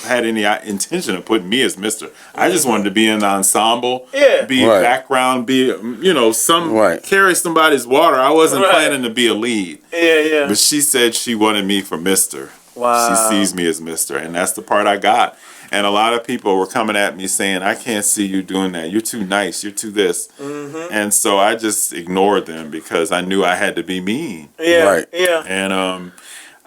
had any intention of putting me as Mister. I just wanted to be in the ensemble, be Right. background, be carry somebody's water. I wasn't planning to be a lead. Yeah. But she said she wanted me for Mister. Wow. She sees me as Mister, and that's the part I got. And a lot of people were coming at me saying, "I can't see you doing that. You're too nice. You're too this." Mm-hmm. And so I just ignored them because I knew I had to be mean. Yeah. Right. Yeah. And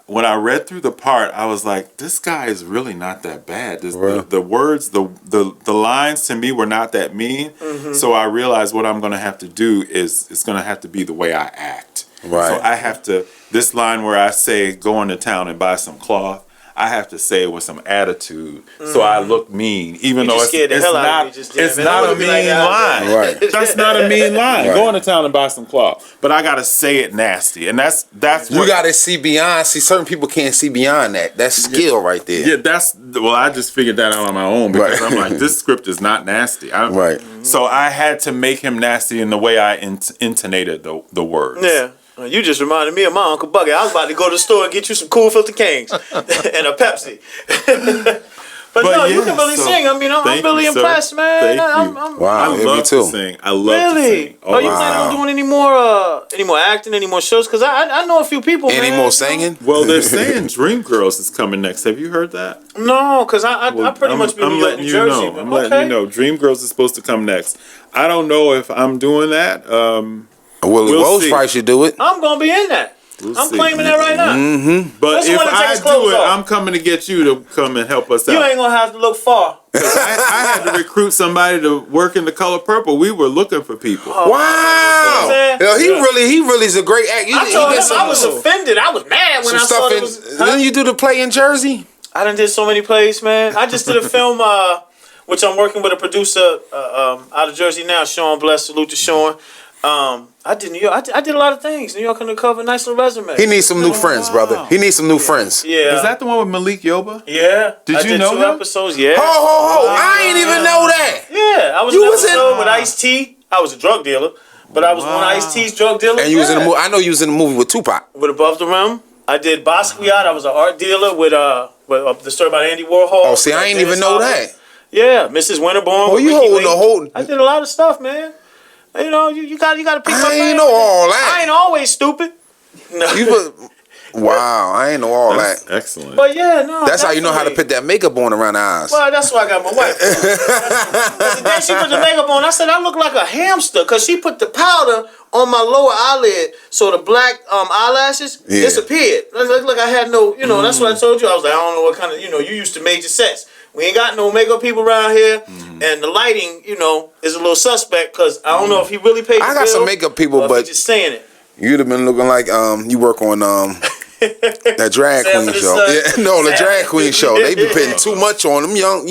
when I read through the part, I was like, "This guy is really not that bad." The words, the lines to me were not that mean. Mm-hmm. So I realized what I'm going to have to do is it's going to have to be the way I act. Right. So I have to, this line where I say, "Go into town and buy some cloth," I have to say it with some attitude, so I look mean, even though it's not a mean line. Right. That's not a mean line. Go into town and buy some cloth, but I gotta say it nasty, and that's You gotta see beyond. See, certain people can't see beyond that. That's skill right there. Yeah, I just figured that out on my own because I'm like, this script is not nasty. Right. So I had to make him nasty in the way I intonated the words. Yeah. You just reminded me of my Uncle Buggy. I was about to go to the store and get you some Cool Filter Kings and a Pepsi. But no, you can really sing. I mean, I'm really impressed, man. Thank you. Wow, I me love too. to sing. I love to sing. Are you planning on doing any more acting, any more shows? Because I know a few people. Any more singing? Well, they're saying Dreamgirls is coming next. Have you heard that? No, because I pretty much been in New Jersey. I'm letting you know. Dreamgirls is supposed to come next. I don't know if I'm doing that. Willie Wells probably should do it. I'm gonna be in that. I'm claiming that right now. Mm-hmm. But That's if when it I takes do clothes it, off. I'm coming to get you to come and help us out. You ain't gonna have to look far. I had to recruit somebody to work in The Color Purple. We were looking for people. Wow. Yeah, he really is a great actor. I told him I was offended. I was mad when I saw it. Didn't you do the play in Jersey? I done did so many plays, man. I just did a film, which I'm working with a producer out of Jersey now, Sean Bless. Salute to Sean. I did New York. I did a lot of things. New York Undercover, nice little resume. He needs some new friends, brother. He needs some new friends. Yeah. Is that the one with Malik Yoba? Yeah. Did you know two him? episodes. Yeah. Ho! I ain't even know that. Yeah, I was You in an was in- episode with Ice-T. I was a drug dealer, but I was one of Ice-T's drug dealers. And you was in the movie. I know you was in the movie with Tupac. With Above the Rim. I did Basquiat. I was an art dealer with the story about Andy Warhol. Oh, see, I ain't even know that. Yeah, Mrs. Winterborn. Oh, with you Ricky holding the Lake. whole. I did a lot of stuff, man. You know, you got to pick my I ain't brain. know all that. I ain't always stupid. No. You was, wow, I ain't know all That's that. excellent. But yeah, no. That's how you know how to definitely. put that makeup on around the eyes. Well, that's why I got my wife. Because the day she put the makeup on, I said I look like a hamster because she put the powder on my lower eyelid, so the black eyelashes disappeared. I looked like I had no, that's what I told you. I was like, I don't know what kind of, you used to major sets. We ain't got no makeup people around here, and the lighting, is a little suspect because I don't know if he really paid the I got bill some makeup people, or if but he just saying it. you'd have been looking like you work on that drag queen Sanford and show. Son. Yeah, no, the drag queen show. They be putting too much on them, young.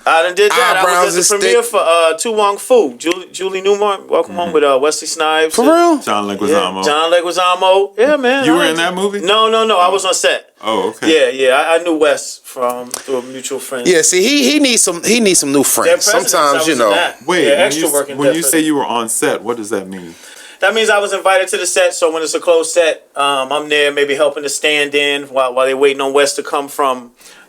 I done did that. I Eyebrows was at the and premiere for Tu Wong Fu. Julie Newmar, welcome home with Wesley Snipes. For real? John Yeah, Leguizamo. John Leguizamo. Yeah, man. You were in that movie? No. I was on set. Oh, okay. Yeah. I knew Wes through a mutual friend. Yeah, see, he needs some new friends. Sometimes, Wait, yeah, extra working. when you say you were on set, what does that mean? That means I was invited to the set. So when it's a closed set, I'm there, maybe helping to stand in while they're waiting on Wes to come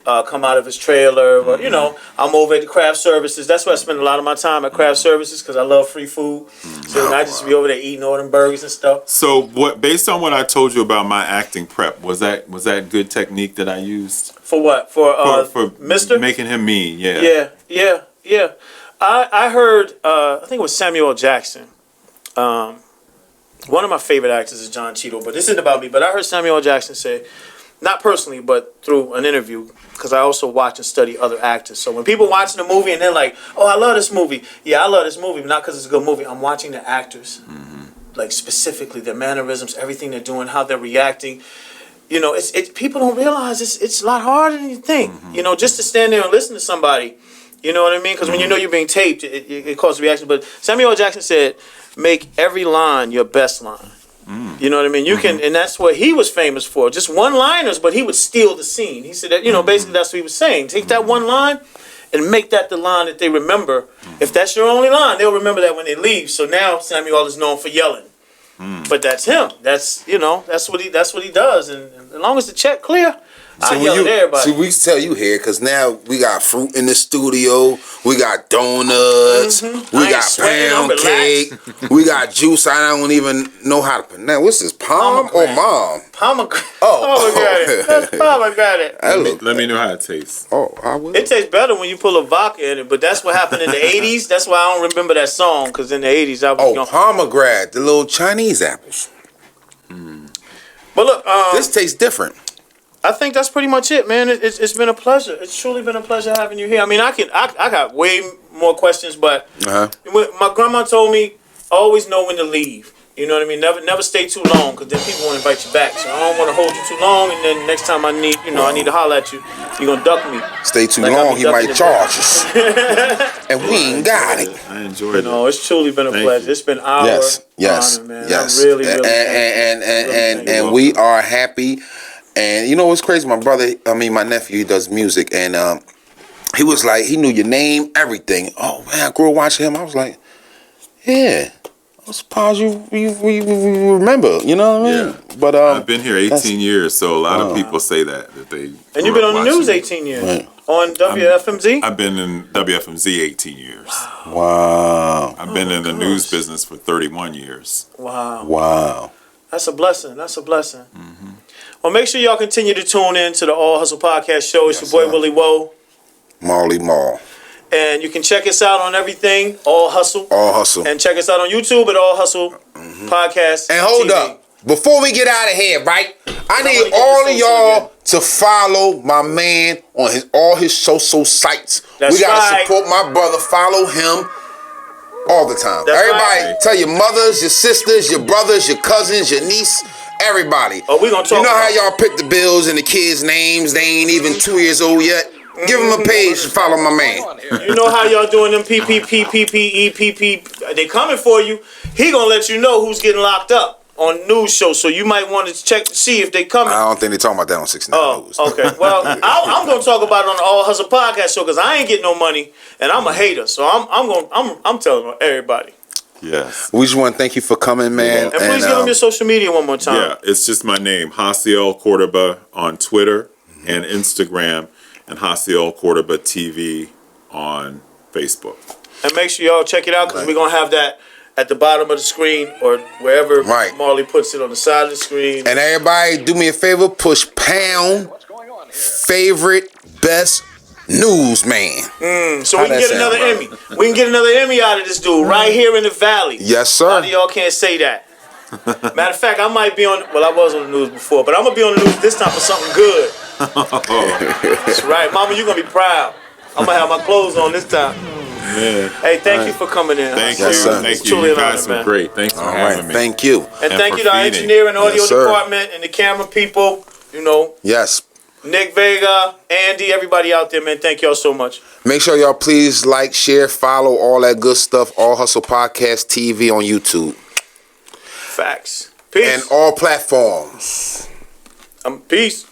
out of his trailer. But I'm over at the craft services. That's where I spend a lot of my time at craft services because I love free food. So I just be over there eating all them burgers and stuff. So based on what I told you about my acting prep, was that good technique that I used? For what? For For Mister? making him mean, yeah. Yeah. I heard, I think it was Samuel L. Jackson. One of my favorite actors is John Cheadle, but this isn't about me. But I heard Samuel L. Jackson say, not personally, but through an interview, because I also watch and study other actors. So when people watching a movie and they're like, "Oh, I love this movie," yeah, I love this movie, but not because it's a good movie. I'm watching the actors, like specifically their mannerisms, everything they're doing, how they're reacting. You know, it's people don't realize it's a lot harder than you think. You know, just to stand there and listen to somebody. You know what I mean? Because when you know you're being taped, it causes reaction. But Samuel L. Jackson said, "Make every line your best line." You know what I mean? You can, and that's what he was famous for. Just one-liners, but he would steal the scene. He said that, you know, basically that's what he was saying. Take that one line and make that the line that they remember. If that's your only line, they'll remember that when they leave. So now Samuel is known for yelling. But that's him. That's, you know, that's what he does. And as long as the check clear, I yell at everybody. See, we tell you here because now we got fruit in the studio, we got donuts, we got pound cake, we got juice. I don't even know how to pronounce. What's this? Palm or mom? Pomegranate. Oh, That's pomegranate. Let me know how it tastes. Oh, I will. It tastes better when you pull a vodka in it, but that's what happened in the 80s. That's why I don't remember that song, because in the 80s I was pomegranate, the little Chinese apples. But look, this tastes different. I think that's pretty much it, man. It's been a pleasure. It's truly been a pleasure having you here. I mean, I got way more questions, but my grandma told me always know when to leave. You know what I mean? Never stay too long, because then people won't invite you back. So I don't want to hold you too long, and then next time I need to holler at you, you're gonna duck me. Stay too long, he might charge us. And we ain't got it. I enjoyed it. No, it's truly been a pleasure. It's been our honor, man. Yes. I'm really, and we are happy. And you know what's crazy? My nephew, he does music, and he was like, he knew your name, everything. Oh man, I grew up watching him. I was like, yeah. I'm surprised you remember. You know what I mean? Yeah. But I've been here 18 years, so a lot of people say that they. And you've been on the news 18 years on WFMZ. I've been in WFMZ 18 years. Wow. I've been in the news business for 31 years. Wow. That's a blessing. Well, make sure y'all continue to tune in to the All Hustle Podcast Show. It's your boy, Willy Woe. Marley Mall. And you can check us out on everything, All Hustle. All Hustle. And check us out on YouTube at All Hustle Podcast. And hold up. Before we get out of here, right? I need all of y'all to follow my man on all his social sites. That's we got to right. support my brother. Follow him all the time. That's everybody, right. Tell your mothers, your sisters, your brothers, your cousins, your niece, everybody. Oh, we gonna talk. You know how y'all pick the bills and the kids' names? They ain't even 2 years old yet. Give them a page to follow my man. You know how y'all doing them PPP, PPE, PP. They coming for you. He gonna let you know who's getting locked up on news shows. So you might want to check to see if they coming. I don't think they talking about that on 69 News. Okay. Well, I'm gonna talk about it on the All Hustle Podcast Show, because I ain't getting no money and I'm a hater. So I'm telling everybody. Yes. We just want to thank you for coming, man. And please give them your social media one more time. Yeah, it's just my name, Jaciel Cordoba, on Twitter and Instagram, and Jaciel Cordoba TV on Facebook. And make sure y'all check it out, because we're going to have that at the bottom of the screen or wherever Marley puts it on the side of the screen. And everybody, do me a favor, push pound favorite best newsman. So we can get another Emmy. We can get another Emmy out of this dude right here in the Valley. Yes, sir. A lot of y'all can't say that. Matter of fact, I might be on, well, I was on the news before, but I'm going to be on the news this time for something good. That's right. Mama, you're going to be proud. I'm going to have my clothes on this time. Yeah. Hey, thank you for coming in. Thank you. Thank you. You guys were great. Thanks for having me. Thank you. And thank you to our engineer and audio department and the camera people. You know. Yes. Nick Vega, Andy, everybody out there, man. Thank y'all so much. Make sure y'all please like, share, follow, all that good stuff. All Hustle Podcast TV on YouTube. Facts. Peace. And all platforms. Peace.